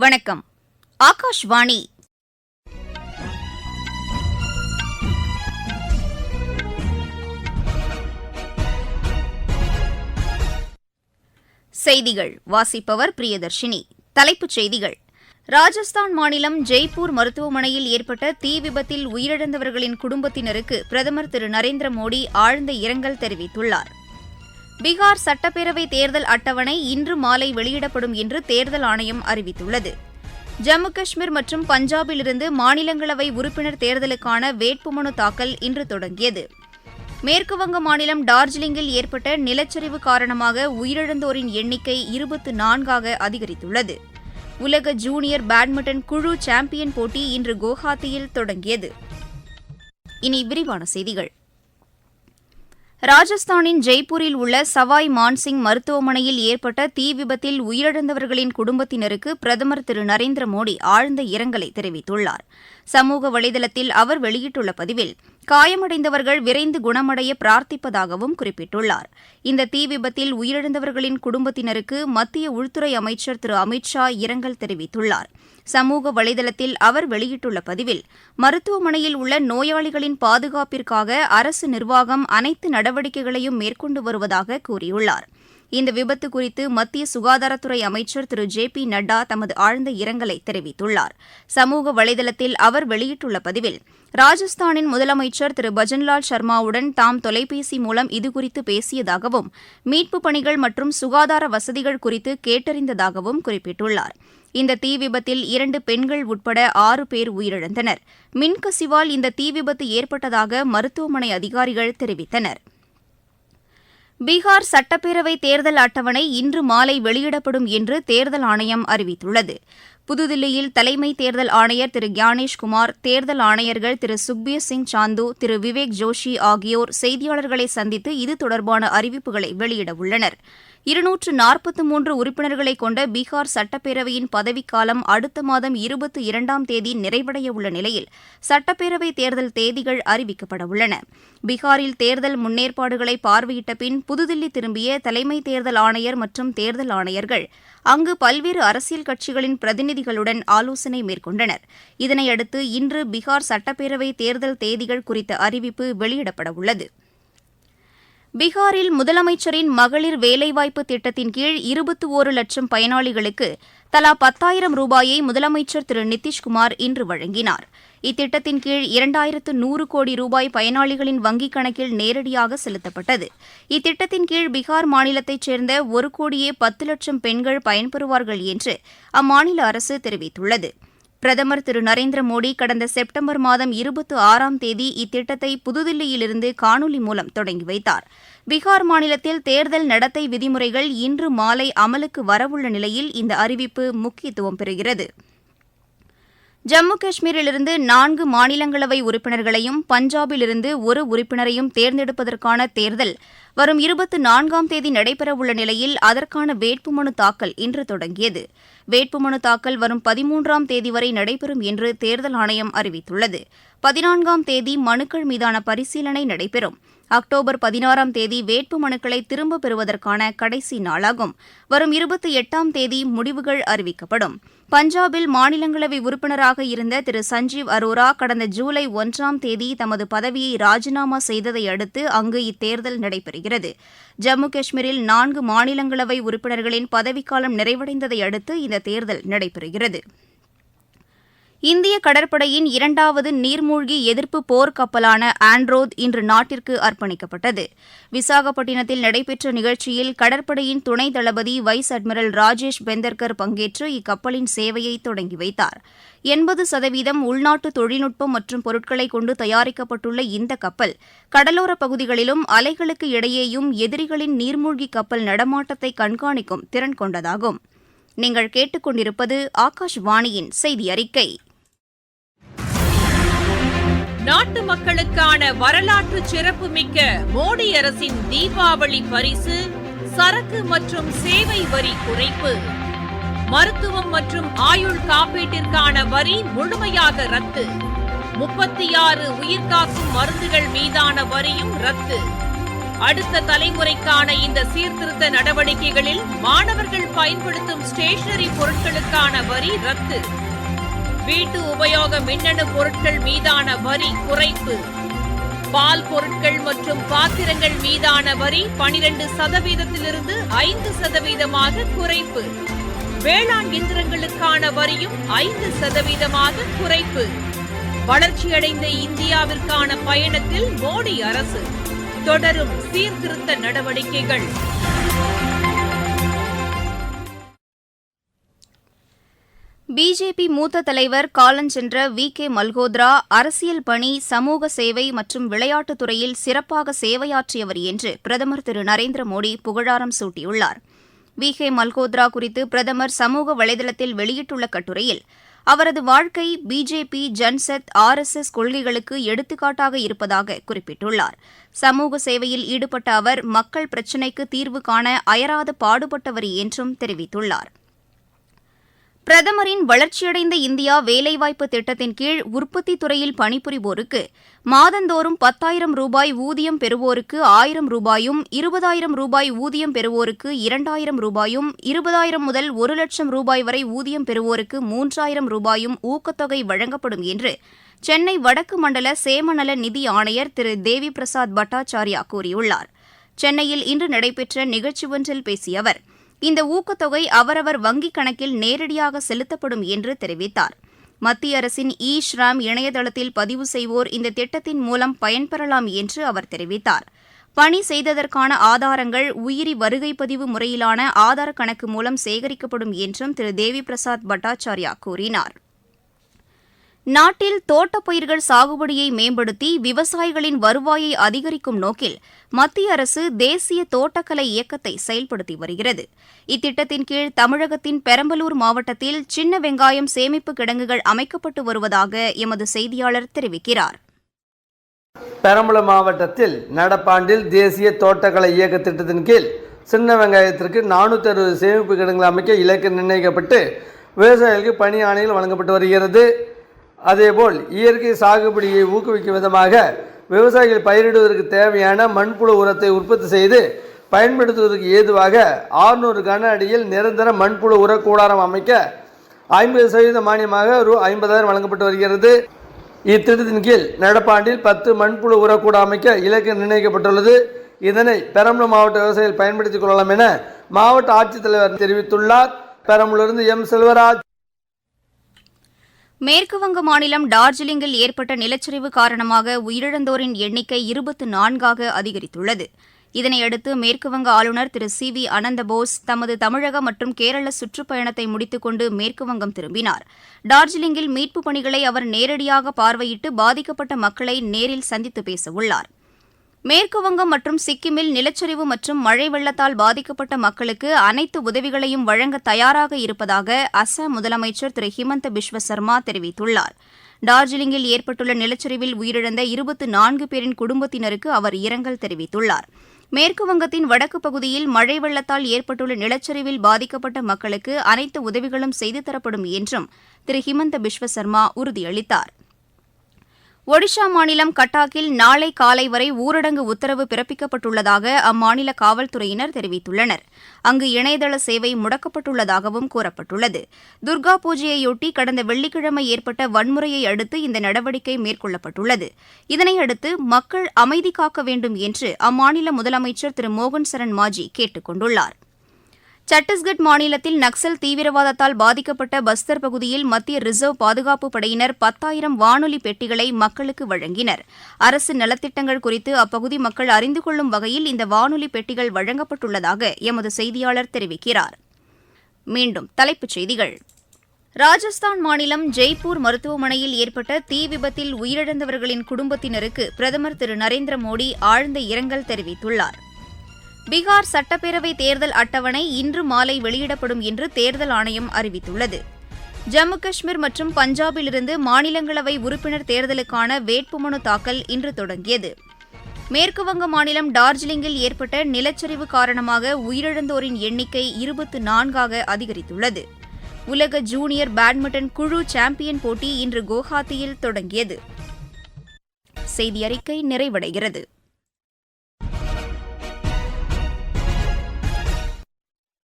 வணக்கம். ஆகாஷ்வாணி. செய்திகள் வாசிப்பவர் பிரியதர்ஷினி. தலைப்புச் செய்திகள். ராஜஸ்தான் மாநிலம் ஜெய்ப்பூர் மருத்துவமனையில் ஏற்பட்ட தீ விபத்தில் உயிரிழந்தவர்களின் குடும்பத்தினருக்கு பிரதமர் திரு நரேந்திர மோடி ஆழ்ந்த இரங்கல் தெரிவித்துள்ளார். பீகார் சட்டப்பேரவை தேர்தல் அட்டவணை இன்று மாலை வெளியிடப்படும் என்று தேர்தல் ஆணையம் அறிவித்துள்ளது. ஜம்மு காஷ்மீர் மற்றும் பஞ்சாபிலிருந்து மாநிலங்களவை உறுப்பினர் தேர்தலுக்கான வேட்புமனு தாக்கல் இன்று தொடங்கியது. மேற்குவங்க மாநிலம் டார்ஜிலிங்கில் ஏற்பட்ட நிலச்சரிவு காரணமாக உயிரிழந்தோரின் எண்ணிக்கை 24ஆக அதிகரித்துள்ளது. உலக ஜூனியர் பேட்மிண்டன் குழு சாம்பியன் போட்டி இன்று குவஹாத்தியில் தொடங்கியது. இனி விரிவான செய்திகள். ராஜஸ்தானின் ஜெய்ப்பூரில் உள்ள சவாய் மான்சிங் மருத்துவமனையில் ஏற்பட்ட தீ விபத்தில் உயிரிழந்தவர்களின் குடும்பத்தினருக்கு பிரதமர் திரு நரேந்திர மோடி ஆழ்ந்த இரங்கலை தெரிவித்துள்ளார். சமூக வலைதளத்தில் அவர் வெளியிட்டுள்ள பதிவில் காயமடைந்தவர்கள் விரைந்து குணமடைய பிரார்த்திப்பதாகவும் குறிப்பிட்டுள்ளார். இந்த தீ விபத்தில் உயிரிழந்தவர்களின் குடும்பத்தினருக்கு மத்திய உள்துறை அமைச்சர் திரு அமித் ஷா இரங்கல் தெரிவித்துள்ளார். சமூக வலைதளத்தில் அவர் வெளியிட்டுள்ள பதிவில் மருத்துவமனையில் உள்ள நோயாளிகளின் பாதுகாப்பிற்காக அரசு நிர்வாகம் அனைத்து நடவடிக்கைகளையும் மேற்கொண்டு வருவதாக கூறியுள்ளார். இந்த விபத்து குறித்து மத்திய சுகாதாரத்துறை அமைச்சர் திரு ஜே.பி. நட்டா தமது ஆழ்ந்த இரங்கலை தெரிவித்துள்ளார். சமூக வலைதளத்தில் அவர் வெளியிட்டுள்ள பதிவில் ராஜஸ்தானின் முதலமைச்சர் திரு பஜன்லால் சர்மாவுடன் தாம் தொலைபேசி மூலம் இதுகுறித்து பேசியதாகவும் மீட்புப் பணிகள் மற்றும் சுகாதார வசதிகள் குறித்து கேட்டறிந்ததாகவும் குறிப்பிட்டுள்ளார். இந்த தீ விபத்தில் 2 பெண்கள் உட்பட 6 பேர் உயிரிழந்தனர். மின்கசிவால் இந்த தீ விபத்து ஏற்பட்டதாக மருத்துவமனை அதிகாரிகள் தெரிவித்தனர். பீகார் சட்டப்பேரவை தேர்தல் அட்டவணை இன்று மாலை வெளியிடப்படும் என்று தேர்தல் ஆணையம் அறிவித்துள்ளது. புதுதில்லியில் தலைமை தேர்தல் ஆணையர் திரு கியானேஷ்குமார், தேர்தல் ஆணையர்கள் திரு சுக்பீர் சிங் சாந்து, திரு விவேக் ஜோஷி ஆகியோர் செய்தியாளர்களை சந்தித்து இது தொடர்பான அறிவிப்புகளை வெளியிடவுள்ளனர். 243 உறுப்பினர்களை கொண்ட பீகார் சட்டப்பேரவையின் பதவிக்காலம் அடுத்த மாதம் 22ஆம் தேதி நிறைவடையவுள்ள நிலையில் சட்டப்பேரவை தேர்தல் தேதிகள் அறிவிக்கப்படவுள்ளன. பீகாரில் தேர்தல் முன்னேற்பாடுகளை பார்வையிட்ட பின் புதுதில்லி திரும்பிய தலைமை தேர்தல் ஆணையர் மற்றும் தேர்தல் ஆணையர்கள் அங்கு பல்வேறு அரசியல் கட்சிகளின் பிரதிநிதிகளுடன் ஆலோசனை மேற்கொண்டனர். இதனையடுத்து இன்று பீகார் சட்டப்பேரவை தேர்தல் தேதிகள் குறித்த அறிவிப்பு வெளியிடப்படவுள்ளது. பீகாரில் முதலமைச்சரின் மகளிர் வேலைவாய்ப்பு திட்டத்தின் கீழ் 21 லட்சம் பயனாளிகளுக்கு தலா 10,000 ரூபாயை முதலமைச்சர் திரு நிதிஷ்குமார் இன்று வழங்கினார். இத்திட்டத்தின் கீழ் 2100 கோடி ரூபாய் பயனாளிகளின் வங்கிக் கணக்கில் நேரடியாக செலுத்தப்பட்டது. இத்திட்டத்தின் கீழ் பீகார் மாநிலத்தைச் சேர்ந்த 1,10 லட்சம் பெண்கள் பயன்பெறுவார்கள் என்று அம்மாநில அரசு தெரிவித்துள்ளது. பிரதமர் திரு நரேந்திர மோடி கடந்த செப்டம்பர் மாதம் 26ஆம் தேதி இத்திட்டத்தை புதுதில்லியிலிருந்து காணொலி மூலம் தொடங்கி வைத்தார். பீகார் மாநிலத்தில் தேர்தல் நடத்தை விதிமுறைகள் இன்று மாலை அமலுக்கு வரவுள்ள நிலையில் இந்த அறிவிப்பு முக்கியத்துவம் பெறுகிறது. ஜம்மு காஷ்மீரிலிருந்து 4 மாநிலங்களவை உறுப்பினர்களையும் பஞ்சாபிலிருந்து 1 உறுப்பினரையும் தேர்ந்தெடுப்பதற்கான தேர்தல் வரும் 24ஆம் தேதி நடைபெறவுள்ள நிலையில் அதற்கான வேட்புமனு தாக்கல் இன்று தொடங்கியது. வேட்புமனு தாக்கல் வரும் 13ஆம் தேதி வரை நடைபெறும் என்று தேர்தல் ஆணையம் அறிவித்துள்ளது. 14ஆம் தேதி மனுக்கள் மீதான பரிசீலனை நடைபெறும். அக்டோபர் 16ஆம் தேதி வேட்புமனுக்களை திரும்பப் பெறுவதற்கான கடைசி நாளாகும். வரும் 28ஆம் தேதி முடிவுகள் அறிவிக்கப்படும். பஞ்சாபில் மாநிலங்களவை உறுப்பினராக இருந்த திரு சஞ்சீவ் அரோரா கடந்த ஜூலை 1ஆம் தேதி தமது பதவியை ராஜினாமா செய்ததை அடுத்து அங்கு இத்தேர்தல் நடைபெறுகிறது. ஜம்மு காஷ்மீரில் 4 மாநிலங்களவை உறுப்பினர்களின் பதவிக்காலம் நிறைவடைந்ததை அடுத்து இந்த தேர்தல் நடைபெறுகிறது. இந்திய கடற்படையின் 2வது நீர்மூழ்கி எதிர்ப்பு போர் கப்பலான ஆண்ட்ரோத் இன்று நாட்டிற்கு அர்ப்பணிக்கப்பட்டது. விசாகப்பட்டினத்தில் நடைபெற்ற நிகழ்ச்சியில் கடற்படையின் துணை தளபதி வைஸ் அட்மிரல் ராஜேஷ் பெந்தர்கர் பங்கேற்று இக்கப்பலின் சேவையை தொடங்கி வைத்தார். 80% உள்நாட்டு தொழில்நுட்பம் மற்றும் பொருட்களை கொண்டு தயாரிக்கப்பட்டுள்ள இந்த கப்பல் கடலோரப் பகுதிகளிலும் அலைகளுக்கு இடையேயும் எதிரிகளின் நீர்மூழ்கி கப்பல் நடமாட்டத்தை கண்காணிக்கும் திறன் கொண்டதாகும். நீங்கள் கேட்டுக்கொண்டிருப்பது ஆகாஷ்வாணியின் செய்தி அறிக்கை. நாட்டு மக்களுக்கான வரலாற்று சிறப்புமிக்க மோடி அரசின் தீபாவளி பரிசு சரக்கு மற்றும் சேவை வரி குறைப்பு. மருத்துவம் மற்றும் ஆயுள் காப்பீட்டிற்கான வரி முழுமையாக ரத்து. 36 உயிர்காக்கும் மருந்துகள் மீதான வரியும் ரத்து. அடுத்த தலைமுறைக்கான இந்த சீர்திருத்த நடவடிக்கைகளில் மாணவர்கள் பயன்படுத்தும் ஸ்டேஷனரி பொருட்களுக்கான வரி ரத்து. வீட்டு உபயோக மின்னணு பொருட்கள் மீதான வரி குறைப்பு. பால் பொருட்கள் மற்றும் பாத்திரங்கள் மீதான வரி 12%-இலிருந்து 5% குறைப்பு. வேளாண் இயந்திரங்களுக்கான வரியும் 5% குறைப்பு. வளர்ச்சியடைந்த இந்தியாவிற்கான பயணத்தில் மோடி அரசு தொடரும் சீர்திருத்த நடவடிக்கைகள். பிஜேபி மூத்த தலைவர் காலஞ்சென்ற வி.கே. மல்கோத்ரா அரசியல் பணி, சமூக சேவை மற்றும் விளையாட்டுத் துறையில் சிறப்பாக சேவையாற்றியவர் என்று பிரதமர் திரு நரேந்திர மோடி புகழாரம் சூட்டியுள்ளார். வி.கே. மல்கோத்ரா குறித்து பிரதமர் சமூக வலைதளத்தில் வெளியிட்டுள்ள கட்டுரையில் அவரது வாழ்க்கை பிஜேபி, ஜன்சத், RSS கொள்கைகளுக்கு எடுத்துக்காட்டாக இருப்பதாக குறிப்பிட்டுள்ளார். சமூக சேவையில் ஈடுபட்ட அவர் மக்கள் பிரச்சினைக்கு தீர்வு காண அயராது பாடுபட்டவர் என்றும் தெரிவித்துள்ளார். பிரதமரின் வளர்ச்சியடைந்த இந்தியா வேலைவாய்ப்பு திட்டத்தின் கீழ் உற்பத்தித் துறையில் பணிபுரிவோருக்கு மாதந்தோறும் 10,000 ரூபாய் ஊதியம் பெறுவோருக்கு 1,000 ரூபாயும், 20,000 ரூபாய் ஊதியம் பெறுவோருக்கு 2,000 ரூபாயும், 20,000 முதல் 1,00,000 ரூபாய் வரை ஊதியம் பெறுவோருக்கு 3,000 ரூபாயும் ஊக்கத்தொகை வழங்கப்படும் என்று சென்னை வடக்கு மண்டல சேமநல நிதி ஆணையர் திரு தேவி பிரசாத் பட்டாச்சார்யா கூறியுள்ளார். சென்னையில் இன்று நடைபெற்ற நிகழ்ச்சி ஒன்றில் பேசிய அவர், இந்த ஊக்கத்தொகை அவரவர் வங்கிக் கணக்கில் நேரடியாக செலுத்தப்படும் என்று தெரிவித்தார். மத்திய அரசின் ஷ்ராம் இணையதளத்தில் பதிவு செய்வோர் இந்த திட்டத்தின் மூலம் பயன்பெறலாம் என்று அவர் தெரிவித்தார். பணி செய்ததற்கான ஆதாரங்கள் உயிரி வருகை பதிவு முறையிலான ஆதார் கணக்கு மூலம் சேகரிக்கப்படும் என்றும் திரு தேவி பிரசாத் பட்டாச்சார்யா கூறினார். நாட்டில் தோட்டப் பயிர்கள் சாகுபடியை மேம்படுத்தி விவசாயிகளின் வருவாயை அதிகரிக்கும் நோக்கில் மத்திய அரசு தேசிய தோட்டக்கலை இயக்கத்தை செயல்படுத்தி வருகிறது. இத்திட்டத்தின் கீழ் தமிழகத்தின் பெரம்பலூர் மாவட்டத்தில் சின்ன வெங்காயம் சேமிப்பு கிடங்குகள் அமைக்கப்பட்டு வருவதாக எமது செய்தியாளர் தெரிவிக்கிறார். பெரம்பலூர் மாவட்டத்தில் நடப்பாண்டில் தேசிய தோட்டக்கலை இயக்க திட்டத்தின் கீழ் சின்ன வெங்காயத்திற்கு 460 சேமிப்பு கிடங்குகள் அமைக்க இலக்கு நிர்ணயிக்கப்பட்டு விவசாயிகளுக்கு பணி ஆணைகள் வழங்கப்பட்டு வருகிறது. அதேபோல் இயற்கை சாகுபடியை ஊக்குவிக்கும் விதமாக விவசாயிகள் பயிரிடுவதற்கு தேவையான மண்புழு உரத்தை உற்பத்தி செய்து பயன்படுத்துவதற்கு ஏதுவாக 600 கன அடியில் நிரந்தர மண்புழு உர கூடாரம் அமைக்க 50% மானியமாக ரூ.50,000 வழங்கப்பட்டு வருகிறது. இத்திட்டத்தின் கீழ் நடப்பாண்டில் 10 மண்புழு உர கூடம் அமைக்க இலக்கு நிர்ணயிக்கப்பட்டுள்ளது. இதனை பெரம்பலூர் மாவட்ட விவசாயிகள் பயன்படுத்திக் கொள்ளலாம் என மாவட்ட ஆட்சித்தலைவர் தெரிவித்துள்ளார். பெரம்பலூரிலிருந்து எம். செல்வராஜ். மேற்குவங்க மாநிலம் டார்ஜிலிங்கில் ஏற்பட்ட நிலச்சரிவு காரணமாக உயிரிழந்தோரின் எண்ணிக்கை 24ஆக அதிகரித்துள்ளது. இதனையடுத்து மேற்குவங்க ஆளுநர் திரு சி.வி. அனந்தபோஸ் தமது தமிழக மற்றும் கேரள சுற்றுப்பயணத்தை முடித்துக் கொண்டு மேற்குவங்கம் திரும்பினார். டார்ஜிலிங்கில் மீட்புப் பணிகளை அவர் நேரடியாக பார்வையிட்டு பாதிக்கப்பட்ட மக்களை நேரில் சந்தித்து பேசவுள்ளார். மேற்குவங்கம் மற்றும் சிக்கிமில் நிலச்சரிவு மற்றும் மழை வெள்ளத்தால் பாதிக்கப்பட்ட மக்களுக்கு அனைத்து உதவிகளையும் வழங்க தயாராக இருப்பதாக அசாம் முதலமைச்சர் திரு ஹிமந்த பிஸ்வ சர்மா தெரிவித்துள்ளார். டார்ஜிலிங்கில் ஏற்பட்டுள்ள நிலச்சரிவில் உயிரிழந்த 24 பேரின் குடும்பத்தினருக்கு அவர் இரங்கல் தெரிவித்துள்ளார். மேற்குவங்கத்தின் வடக்கு பகுதியில் மழை வெள்ளத்தால் ஏற்பட்டுள்ள நிலச்சரிவில் பாதிக்கப்பட்ட மக்களுக்கு அனைத்து உதவிகளும் செய்து தரப்படும் என்றும் திரு ஹிமந்த பிஸ்வ சர்மா உறுதியளித்தார். ஒடிஷா மாநிலம் கட்டாக்கில் நாளை காலை வரை ஊரடங்கு உத்தரவு பிறப்பிக்கப்பட்டுள்ளதாக அம்மாநில காவல்துறையினர் தெரிவித்துள்ளனர். அங்கு இணையதள சேவை முடக்கப்பட்டுள்ளதாகவும் கூறப்பட்டுள்ளது. துர்கா பூஜையையொட்டி கடந்த வெள்ளிக்கிழமை ஏற்பட்ட வன்முறையை அடுத்து இந்த நடவடிக்கை மேற்கொள்ளப்பட்டுள்ளது. இதனையடுத்து மக்கள் அமைதி காக்க வேண்டும் என்று அம்மாநில முதலமைச்சர் திரு மோகன் சரண் மாஜி கேட்டுக் கொண்டுள்ளார். சத்தீஸ்கட் மாநிலத்தில் நக்சல் தீவிரவாதத்தால் பாதிக்கப்பட்ட பஸ்தர் பகுதியில் மத்திய ரிசர்வ் பாதுகாப்பு படையினர் 10,000 வானொலி பெட்டிகளை மக்களுக்கு வழங்கினர். அரசு நலத்திட்டங்கள் குறித்து அப்பகுதி மக்கள் அறிந்து கொள்ளும் வகையில் இந்த வானொலி பெட்டிகள் வழங்கப்பட்டுள்ளதாக எமது செய்தியாளர் தெரிவிக்கிறார். மீண்டும் தலைப்புச் செய்திகள். ராஜஸ்தான் மாநிலம் ஜெய்ப்பூர் மருத்துவமனையில் ஏற்பட்ட தீ விபத்தில் உயிரிழந்தவர்களின் குடும்பத்தினருக்கு பிரதமர் திரு நரேந்திர மோடி ஆழ்ந்த இரங்கல் தெரிவித்துள்ளார். பீகார் சட்டப்பேரவை தேர்தல் அட்டவணை இன்று மாலை வெளியிடப்படும் என்று தேர்தல் ஆணையம் அறிவித்துள்ளது. ஜம்மு காஷ்மீர் மற்றும் பஞ்சாபிலிருந்து மாநிலங்களவை உறுப்பினர் தேர்தலுக்கான வேட்புமனு தாக்கல் இன்று தொடங்கியது. மேற்குவங்க மாநிலம் டார்ஜிலிங்கில் ஏற்பட்ட நிலச்சரிவு காரணமாக உயிரிழந்தோரின் எண்ணிக்கை 24ஆக அதிகரித்துள்ளது. உலக ஜூனியர் பேட்மிண்டன் குழு சாம்பியன் போட்டி இன்று குவஹாத்தியில் தொடங்கியது. செய்தி அறிக்கை நிறைவடைகிறது.